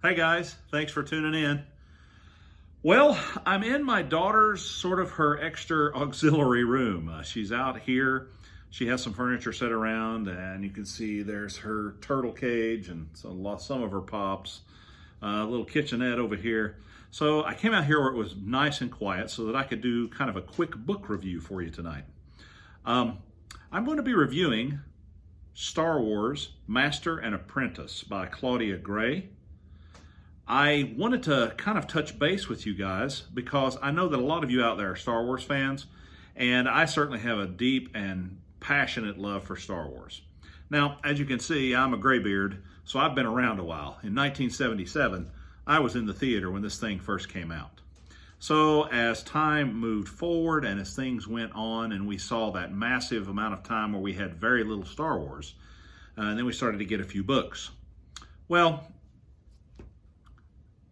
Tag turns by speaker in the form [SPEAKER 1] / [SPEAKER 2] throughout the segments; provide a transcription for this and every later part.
[SPEAKER 1] Hey guys, thanks for tuning in. Well, I'm in my daughter's sort of her extra auxiliary room. She's out here. She has some furniture set around, and you can see there's her turtle cage and some of her pops. A little kitchenette over here. So I came out here where it was nice and quiet so that I could do kind of a quick book review for you tonight. I'm going to be reviewing Star Wars Master and Apprentice by Claudia Gray. I wanted to kind of touch base with you guys because I know that a lot of you out there are Star Wars fans, and I certainly have a deep and passionate love for Star Wars. Now, as you can see, I'm a graybeard, so I've been around a while. In 1977, I was in the theater when this thing first came out. So as time moved forward and as things went on and we saw that massive amount of time where we had very little Star Wars, and then we started to get a few books. Well,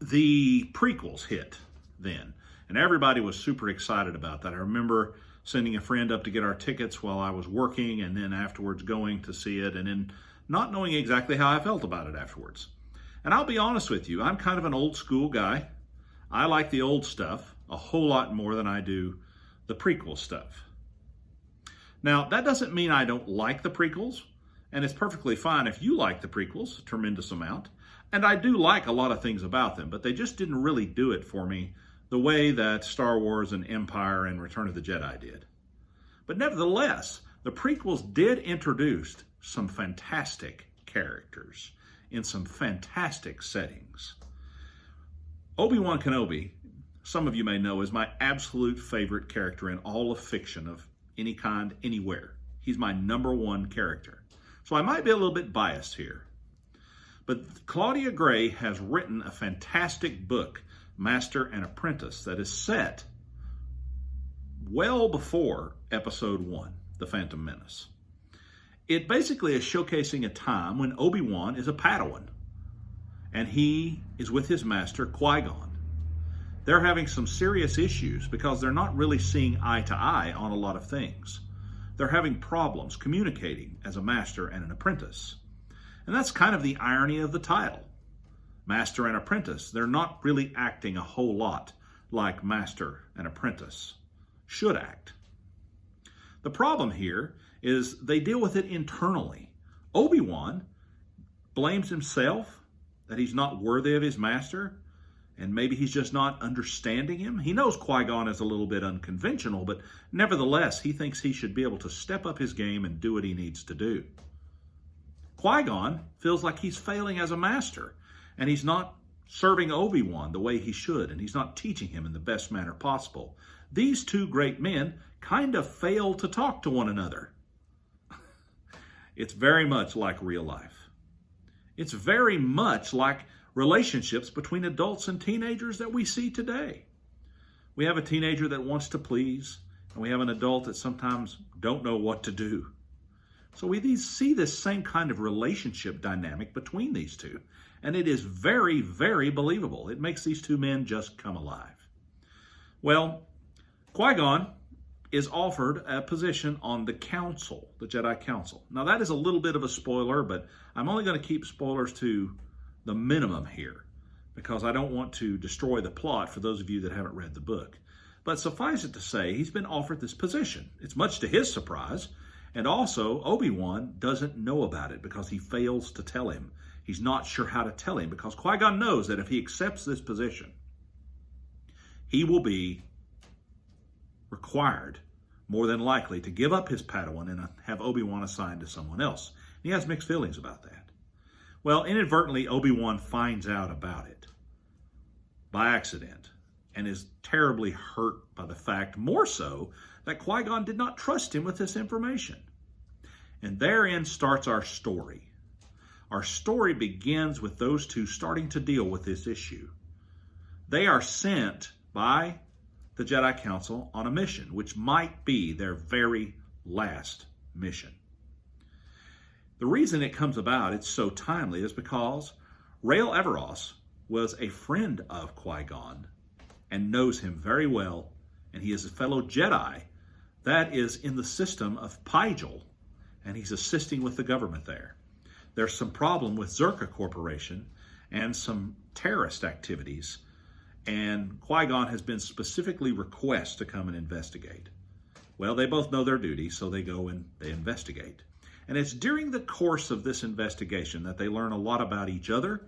[SPEAKER 1] the prequels hit then, and everybody was super excited about that. I remember sending a friend up to get our tickets while I was working, and then afterwards going to see it, and then not knowing exactly how I felt about it afterwards. And I'll be honest with you, I'm kind of an old school guy. I like the old stuff a whole lot more than I do the prequel stuff. Now, that doesn't mean I don't like the prequels, and it's perfectly fine if you like the prequels, a tremendous amount. And I do like a lot of things about them, but they just didn't really do it for me the way that Star Wars and Empire and Return of the Jedi did. But nevertheless, the prequels did introduce some fantastic characters in some fantastic settings. Obi-Wan Kenobi, some of you may know, is my absolute favorite character in all of fiction of any kind, anywhere. He's my number one character. So I might be a little bit biased here. But Claudia Gray has written a fantastic book, Master and Apprentice, that is set well before Episode 1, The Phantom Menace. It basically is showcasing a time when Obi-Wan is a Padawan, and he is with his master, Qui-Gon. They're having some serious issues because they're not really seeing eye to eye on a lot of things. They're having problems communicating as a master and an apprentice. And that's kind of the irony of the title, Master and Apprentice. They're not really acting a whole lot like Master and Apprentice should act. The problem here is they deal with it internally. Obi-Wan blames himself that he's not worthy of his master, and maybe he's just not understanding him. He knows Qui-Gon is a little bit unconventional, but nevertheless, he thinks he should be able to step up his game and do what he needs to do. Qui-Gon feels like he's failing as a master, and he's not serving Obi-Wan the way he should, and he's not teaching him in the best manner possible. These two great men kind of fail to talk to one another. It's very much like real life. It's very much like relationships between adults and teenagers that we see today. We have a teenager that wants to please, and we have an adult that sometimes don't know what to do. So we see this same kind of relationship dynamic between these two. And it is very, very believable. It makes these two men just come alive. Well, Qui-Gon is offered a position on the Council, the Jedi Council. Now that is a little bit of a spoiler, but I'm only going to keep spoilers to the minimum here because I don't want to destroy the plot for those of you that haven't read the book. But suffice it to say, he's been offered this position. It's much to his surprise. And also, Obi-Wan doesn't know about it because he fails to tell him. He's not sure how to tell him because Qui-Gon knows that if he accepts this position, he will be required, more than likely, to give up his Padawan and have Obi-Wan assigned to someone else. And he has mixed feelings about that. Well, inadvertently, Obi-Wan finds out about it by accident and is terribly hurt by the fact, more so, that Qui-Gon did not trust him with this information. And therein starts our story. Our story begins with those two starting to deal with this issue. They are sent by the Jedi Council on a mission, which might be their very last mission. The reason it comes about, it's so timely, is because Rael Everos was a friend of Qui-Gon and knows him very well, and he is a fellow Jedi that is in the system of Pygel, and he's assisting with the government there. There's some problem with Zerka Corporation, and some terrorist activities. And Qui-Gon has been specifically requested to come and investigate. Well, they both know their duty, so they go and they investigate. And it's during the course of this investigation that they learn a lot about each other,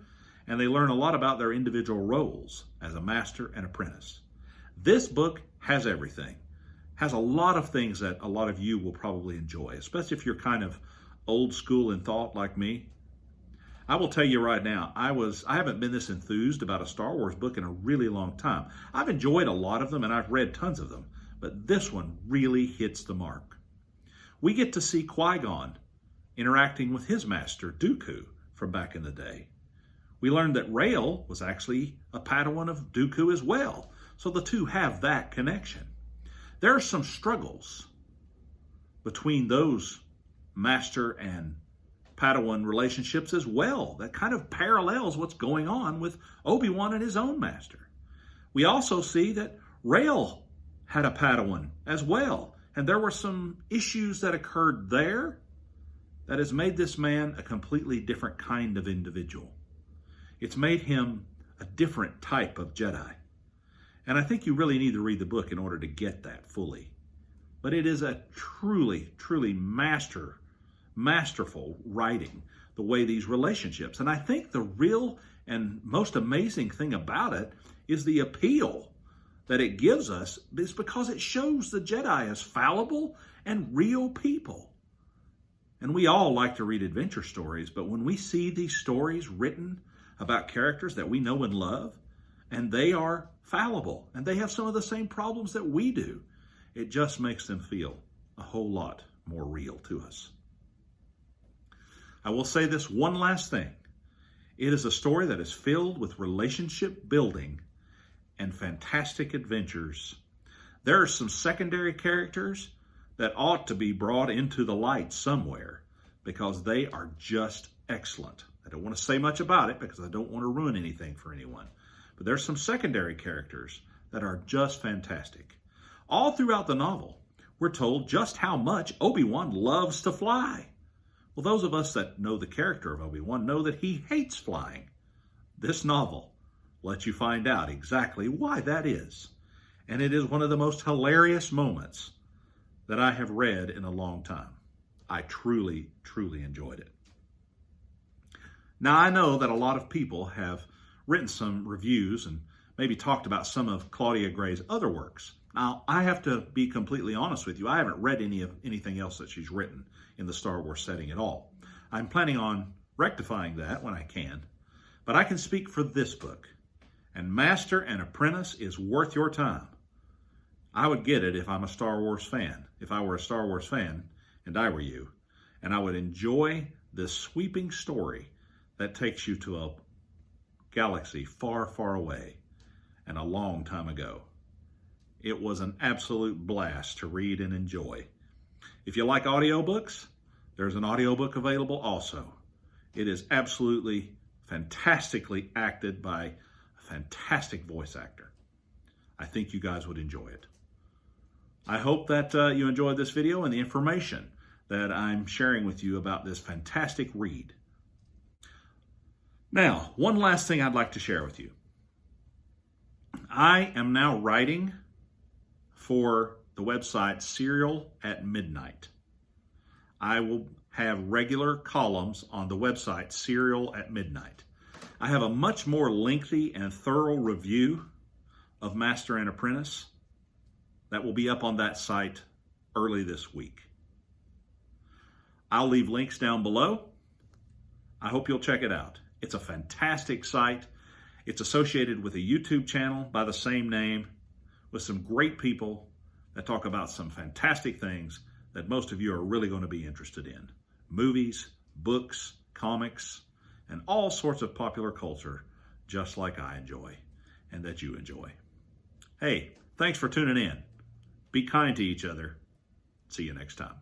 [SPEAKER 1] and they learn a lot about their individual roles as a master and apprentice. This book has everything. Has a lot of things that a lot of you will probably enjoy, especially if you're kind of old school in thought like me. I will tell you right now, I haven't been this enthused about a Star Wars book in a really long time. I've enjoyed a lot of them and I've read tons of them, but this one really hits the mark. We get to see Qui-Gon interacting with his master, Dooku, from back in the day. We learned that Rael was actually a Padawan of Dooku as well, so the two have that connection. There are some struggles between those master and Padawan relationships as well that kind of parallels what's going on with Obi-Wan and his own master. We also see that Rael had a Padawan as well, and there were some issues that occurred there that has made this man a completely different kind of individual. It's made him a different type of Jedi. And I think you really need to read the book in order to get that fully. But it is a truly, truly masterful writing, the way these relationships. And I think the real and most amazing thing about it is the appeal that it gives us is because it shows the Jedi as fallible and real people. And we all like to read adventure stories, but when we see these stories written about characters that we know and love, and they are fallible, and they have some of the same problems that we do, it just makes them feel a whole lot more real to us. I will say this one last thing. It is a story that is filled with relationship building and fantastic adventures. There are some secondary characters that ought to be brought into the light somewhere because they are just excellent. I don't want to say much about it because I don't want to ruin anything for anyone. But there's some secondary characters that are just fantastic. All throughout the novel, we're told just how much Obi-Wan loves to fly. Well, those of us that know the character of Obi-Wan know that he hates flying. This novel lets you find out exactly why that is. And it is one of the most hilarious moments that I have read in a long time. I truly, truly enjoyed it. Now, I know that a lot of people have written some reviews and maybe talked about some of Claudia Gray's other works. Now, I have to be completely honest with you. I haven't read anything else that she's written in the Star Wars setting at all. I'm planning on rectifying that when I can. But I can speak for this book. And Master and Apprentice is worth your time. I would get it if I'm a Star Wars fan. If I were a Star Wars fan, and I were you. And I would enjoy this sweeping story that takes you to a galaxy far, far away and a long time ago. It was an absolute blast to read and enjoy. If you like audiobooks, there's an audiobook available also. It is absolutely fantastically acted by a fantastic voice actor. I think you guys would enjoy it. I hope that you enjoyed this video and the information that I'm sharing with you about this fantastic read. Now, one last thing I'd like to share with you. I am now writing for the website Serial at Midnight. I will have regular columns on the website Serial at Midnight. I have a much more lengthy and thorough review of Master and Apprentice that will be up on that site early this week. I'll leave links down below. I hope you'll check it out. It's a fantastic site. It's associated with a YouTube channel by the same name with some great people that talk about some fantastic things that most of you are really going to be interested in. Movies, books, comics, and all sorts of popular culture, just like I enjoy and that you enjoy. Hey, thanks for tuning in. Be kind to each other. See you next time.